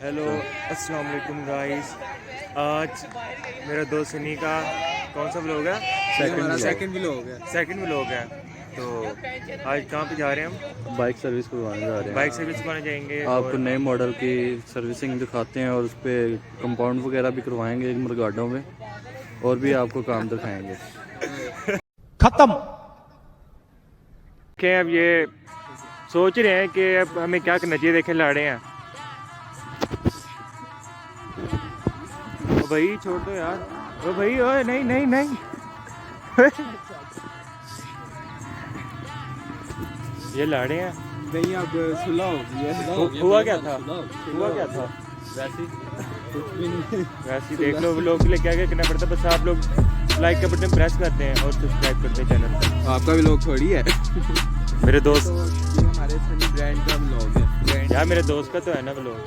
Hello अस्सलाम वालेकुम guys. आज मेरा दोस्त सनी का कौन सा व्लॉग है? सेकंड व्लॉग है। तो आज कहाँ पे जा रहे हैं हम? बाइक सर्विस करवाने जा रहे हैं। बाइक सर्विस करवाने जाएंगे। आपको नए मॉडल की सर्विसिंग दिखाते हैं और उस पर कंपाउंड वगैरह भी करवाएंगे मुर्गाडों में, और भी आपको काम दिखाएंगे। खत्म। क्या अब ये सोच रहे हैं कि अब हमें क्या करना चाहिए। देखें लाड़े हैं। ओ भाई छोड़ दो यार। ओ भाई ओए नहीं नहीं नहीं। ये लाड़े हैं। नहीं अब सुलह हो गई है। हुआ क्या था? हुआ क्या था? वैसे कुछ भी नहीं। वैसे ही देख लो व्लॉग के लिए क्या क्या करना पड़ता है। बस आप लोग लाइक का बटन प्रेस करते हैं और सब्सक्राइब करते हैं चैनल को। आपका भी लोग थोड़ी है। मेरे दोस्त ये हमारे सनी ब्रांड का व्लॉग है। यार मेरे दोस्त का तो है ना व्लॉग।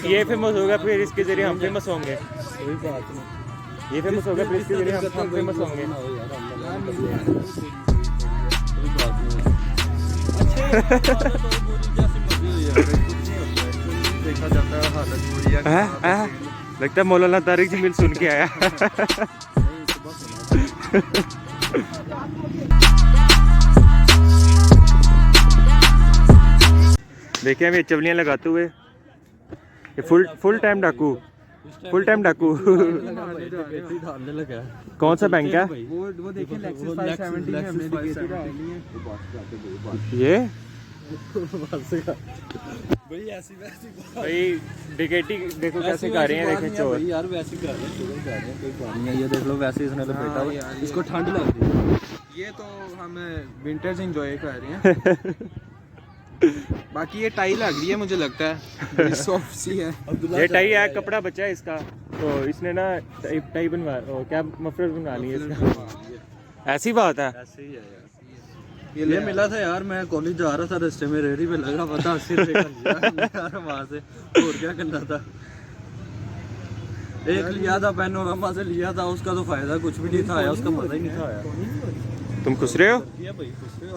ये फेमस होगा फिर इसके जरिए हम फेमस होंगे। कोई बात नहीं, ये फेमस होगा फिर इसके जरिए हम फेमस होंगे। देखा जाता है हालत बुरी है। लगता है मौलाना तारिक जमील सुन के आया। देखिए हम ये चवलियाँ लगाते हुए ये फुल टाइम डाकू। डालने लगा है। कौन सा बैंक है वो देखिए लेक्सस 570 में हमने डिकेटेड डाली है। ये? भाई ऐसी वैसी भाई डिकेटी देखो कैसे कर रहे हैं। देखें चोर यार, वैसे कर रहे हैं, कोई बात नहीं है। ये देख लो, वैसे इसने लपेटा हुआ है। इसको ठंड लग रही है। ये तो हम विंटर्स एंजॉय कर रहे हैं। बाकी ये टाई लग रही है, मुझे लगता है सॉफ्ट सी है। ये टाई है, कपड़ा बचा है इसका। तो इसने ना टाई बनवा क्या मफलर बनवा ली है इसका। ऐसी बात है। ऐसे ही है यार। ये मिला था यार, मैं कॉलेज जा रहा था, रास्ते में रेहड़ी पे लगा पता 80 रुपए का लिया यार वहाँ से। और क्या करना था। एक लिया था पैनोरामा से लिया था, उसका तो फायदा कुछ भी नहीं था आया, उसका मजा ही नहीं था आया। तुम खुश रहे हो? भाई खुश रहे हो।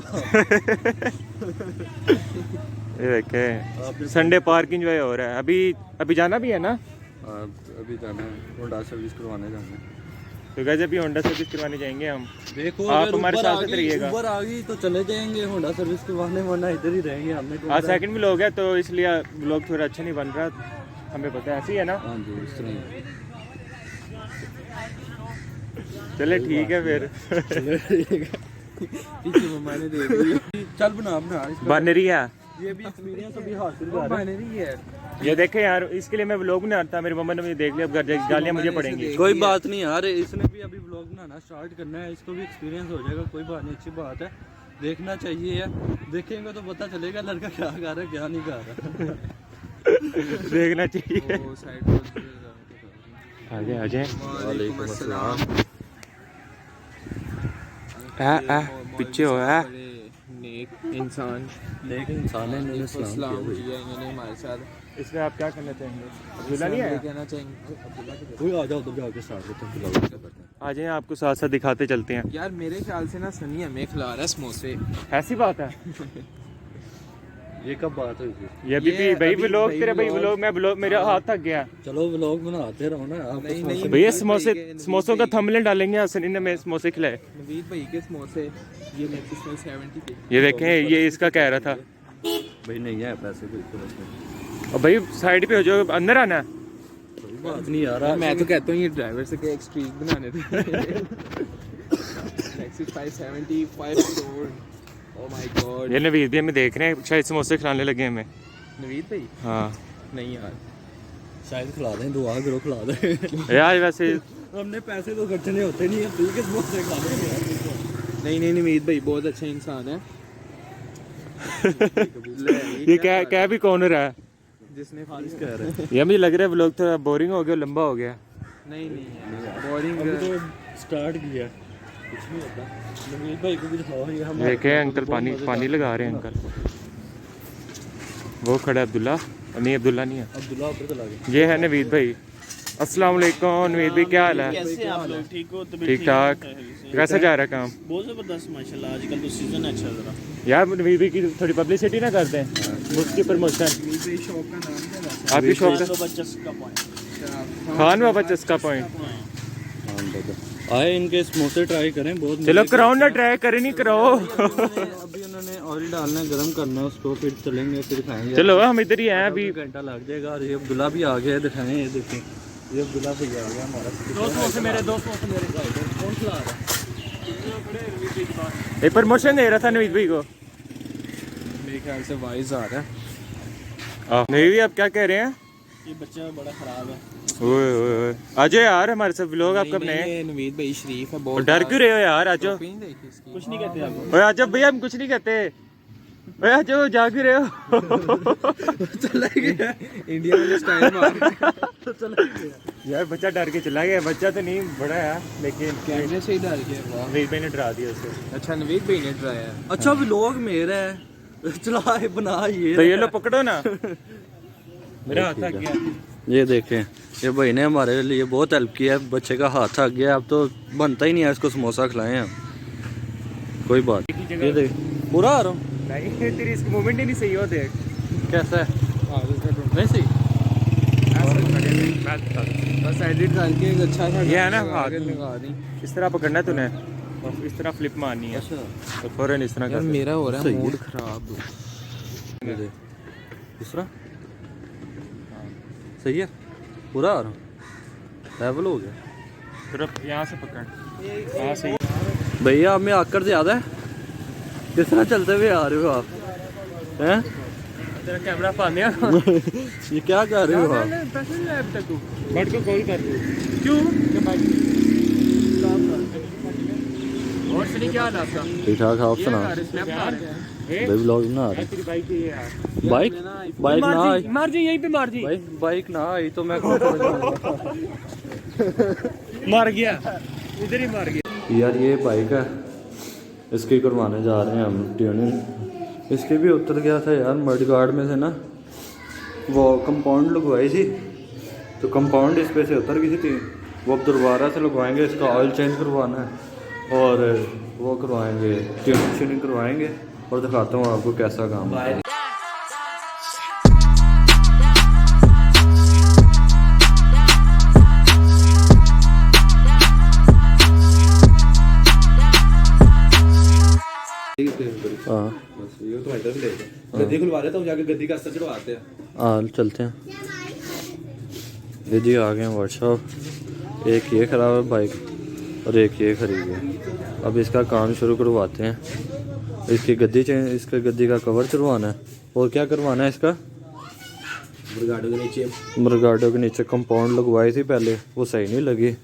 ये देखे संडे पार्क इंजॉय हो रहा है। अभी जाना भी है ना? अभी जाना है, होंडा सर्विस करवाने जाना है। तो गाइस अभी होंडा सर्विस करवाने जाएंगे हम। देखो आप हमारे साथ रहिएगा। ऊबर आ गई तो चले जाएंगे होंडा सर्विस करवाने, वरना इधर ही रहेंगे। हमने आज सेकंड व्लॉग है तो इसलिए व्लॉग थोड़ा अच्छा नहीं बन रहा, हमें पता है। ऐसे ही है ना? हाँ जी, इस तरह। चले ठीक है फिर। पीछे मैंने देख लिया। चल बना बन रही है। ये भी एक्सपीरियंस अभी हासिल बन रही है। ये देखे यार, इसके लिए मैं व्लॉग नहीं आता। मेरी मम्मा ने मुझे देख लिया, अब घर जाके गालियां मुझे पड़ेंगी। कोई बात नहीं यार, इसने भी अभी व्लॉग बनाना स्टार्ट करना है, इसको भी एक्सपीरियंस हो जाएगा। कोई बात नहीं, अच्छी बात है, देखना चाहिए यार। देखेंगे तो पता चलेगा लड़का क्या कर रहा है क्या नहीं कर रहा। देखना चाहिए। वो साइड आगे आजे। वालेकुम अस्सलाम। पीछे हो है। नेक इंसान सलाम किया इन्होंने हमारे साथ। इसमें आप क्या करना चाहेंगे? अब्दुल्ला नहीं है? कहना चाहेंगे कोई आ जाओ, उधर जाके स्टार्ट करते हैं। आ जाए, आपको साथ साथ दिखाते चलते हैं। यार मेरे ख्याल से ना सनी हमें खिला रहा है समोसे। ऐसी बात है। ये कब बात हुई थी? ये अभी भी भाई व्लॉग तेरे भाई व्लॉग मैं व्लॉग मेरा हाथ थक गया। चलो व्लॉग बनाते रहो ना आप। नहीं, भैया समोसों का थंबनेल डालेंगे। सनी ने मेरे समोसे खिलाए। नवीद भाई के समोसे ये लेक्सस 70 के। ये देखें, ये इसका कह रहा था। भाई नहीं है पैसे बिल्कुल इसमें। और भाई साइड पे हो जाओ, अंदर आना। कोई बात नहीं यार। मैं तो कहता हूँ ये ड्राइवर से क्या एक स्ट्रीक बनाने थे। Lexus 570 5 crore. Oh my God. ये नवीद भी हमें देख रहे हैं, शायद समोसे खिलाने लगे हमें। नवीद भाई हाँ नहीं यार, शायद खिला दें, दुआ करो खिला दें। यार वैसे हमने पैसे तो खर्चने होते नहीं है, फ्री के समोसे खा देंगे। नहीं नवीद भाई बहुत अच्छा इंसान है। ये क्या भी कौन रहा है जिसने फारिश कह रहे हैं। ये मुझे लग रहा है व्लॉग थोड़ा बोरिंग हो गया, लंबा हो गया। नहीं बोरिंग अभी तो स्टार्ट किया, कुछ नहीं होता। नवीद भाई को भी दिखाओ, ये हम देखे अंकल पानी लगा रहे हैं अंकल। वो खड़ा है अब्दुल्ला, नहीं अब्दुल्ला नहीं है, अब्दुल्ला ऊपर चला गया। ये है नवीद भाई। अस्सलाम वालेकुम नवीद भाई, क्या हाल है? कैसे हैं आप लोग? ठीक हो? तबीयत ठीक ठाक। कैसा जा रहा है काम? बहुत ज़बरदस्त माशाल्लाह, आजकल तो सीज़न है अच्छा ज़रा। यार नवीद भाई की थोड़ी पब्लिसिटी ना कर दें, उसकी प्रमोशन। मेरी शॉप का नाम क्या है? आपकी शॉप का तो बच्चा का पॉइंट खान बाबा चस्का पॉइंट। आए इनके समोसे ट्राई करें, बहुत चलो कराओ ना, ट्राई करे नहीं कराओ। अभी उन्होंने ऑयल डालना है, गर्म करना है उसको, फिर चलेंगे, फिर खाएंगे। चलो हम इधर ही हैं अभी। घंटा लग जाएगा। और ये अब्दुल्ला भी आ गया, दिखाएं, ये देखें, ये अब्दुल्ला भैया आ गया हमारा। दोस्तों मेरे कौन चला रहा है? ये प्रमोशन दे रहा था नवीद भाई को। मेरे ख्याल से वाइज आ रहा है। नवीद भाई आप क्या कह रहे हैं? ये बच्चा बड़ा ख़राब है। ओए ओए ओए आ जाओ यार, हमारे सब लोग आपका अपने। ये नवीद भाई शरीफ है बहुत। डर क्यों रहे हो यार? आ जाओ। नहीं देखी इसकी। कुछ नहीं कहते आप। ओए आ जाओ भैया, हम कुछ नहीं कहते। ओए आ जाओ, जा क्यों रहे हो? चला गया इंडिया वाले स्टाइल मार। यार बच्चा डर के चला गया। बच्चा तो नहीं बड़ा है, लेकिन कैमरे से ही डर गया। नवीद भाई ने डरा दिया उसे। अच्छा नवीद भाई ने डराया है। अच्छा व्लॉग मेरा है, चला बना ये। तो ये लो पकड़ो ना। मेरा हाथ आ गया। ये देखें, ये भाई ने हमारे लिए बहुत हेल्प किया है। बच्चे का हाथ थक गया, अब तो बनता ही नहीं है इसको समोसा खिलाएं हम। कोई बात। ये देख पूरा आ रहा हूँ। नहीं तेरी इसकी मूवमेंट ही नहीं सही होते। कैसा है? नहीं सही। बस एडिट करके एक अच्छा सा ये है ना लगा हाथ के लगा दी। इस तरह पकड़ना है तूने, और इस तरह फ्लिप मारनी है। तो फौरन इस तरह यार कर। मेरा हो रहा सही है है। मूड खराब। दूसरा सही है, पूरा आ रहा हूँ, लेवल हो गया। सिर्फ यहाँ से पकड़। हाँ सही। भैया आप में आकर ज्यादा है, किस तरह चलते हुए आ रहे हो आप? हैं? तेरा कैमरा पाने ये क्या कर रहे हो आप? बट को कॉल कर दो। क्यों? और सुनी क्या हाल है आपका? ठीक ठाक, आप सुना? भाई व्लॉग बना रहे। तेरी बाइक है यार। बाइक ना आई, मार जी यहीं पे मार जी। भाई बाइक ना आई तो मैं कहाँ चला जाऊंगा? मार गया, इधर ही मार गया। यार ये बाइक है, इसकी करवाने जा रहे हैं हम ट्यूनिंग। इसके भी उतर गया था यार मड गार्ड में से ना, वो कंपाउंड लगवाई थी, तो कंपाउंड इस पे से उतर गई थी। वो अब दोबारा से लगवाएंगे, इसका ऑयल चेंज करवाना है और वो करवाएंगे, ट्यूनिंग करवाएंगे और दिखाता हूँ आपको कैसा काम है। हाँ ये तो इधर ले जाओ, गद्दी खुलवा लेता हूँ जाके, गद्दी का अस्तर चढ़वाते हैं। हाँ चलते हैं। दीदी आ गए हैं वर्कशॉप। एक ये ख़राब है बाइक और एक ये खरीद है। अब इसका काम शुरू करवाते हैं। इसकी गद्दी चेंज, इसका गद्दी का कवर चढ़वाना है और क्या करवाना है इसका, मरगाडो के नीचे कंपाउंड लगवाई थी पहले, वो सही नहीं लगी,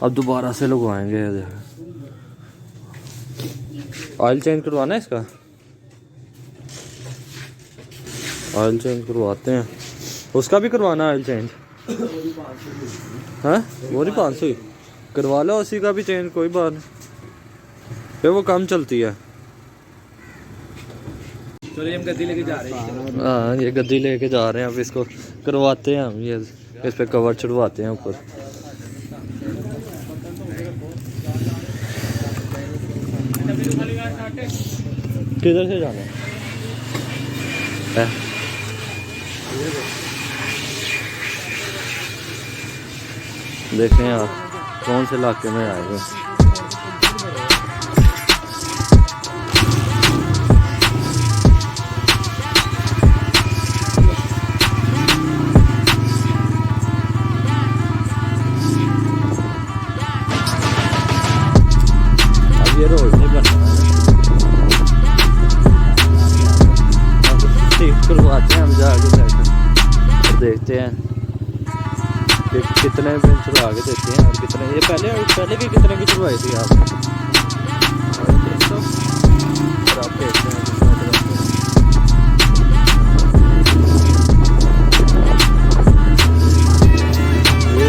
अब दोबारा से लगवाएंगे। ऑयल चेंज करवाना है इसका, ऑयल चेंज करवाते हैं। उसका भी करवाना है ऑयल चेंज? हाँ वो नहीं 500 ही करवा लो, उसी का भी चेंज, कोई बात नहीं, फिर वो कम चलती है। चलो हम गद्दी लेके जा रहे हैं। हाँ ये गद्दी लेके जा रहे हैं, अब इसको करवाते हैं हम, ये इस पे कवर चढ़वाते हैं ऊपर। किधर से जाना है? देखें आप कौन से इलाके में आए हैं। अब ये रोड नहीं बन रहा है, ठीक करवाते हैं हम जाके जाकर, देखते हैं कि कितने में चढ़वा के देते हैं और कितने। ये पहले की कितने की चढ़वाई थी आपने? और आप देखते हैं कितना चढ़ाते हैं। ये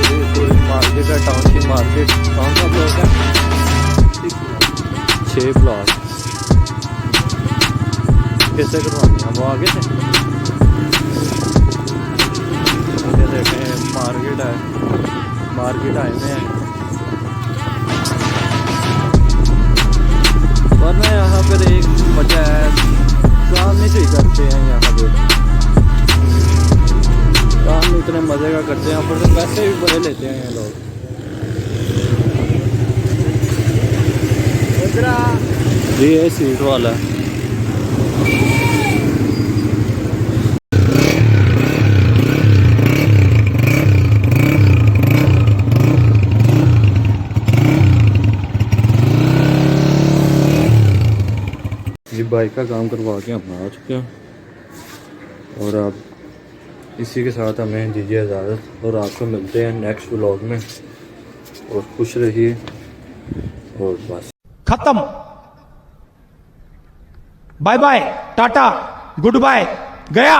मार्केट है, टाउन की मार्केट। कौन सा ब्लॉक है? 6 ब्लॉक। कैसे करवानी है वो आगे से? देखें मार्केट है, मार्केट आए हुए हैं, वरना यहाँ पर एक वजह है, काम नहीं सही करते हैं यहाँ पे, काम इतने मज़े का करते हैं, ऊपर से पैसे भी बड़े लेते हैं ये लोग। ये सीट वाला है। ये बाइक का काम करवा के हम आ चुके हैं और अब इसी के साथ हमें दीजिए इजाज़त और आपको मिलते हैं नेक्स्ट व्लॉग में, और खुश रहिए और बस खत्म, बाय बाय, टाटा, गुड बाय, गया।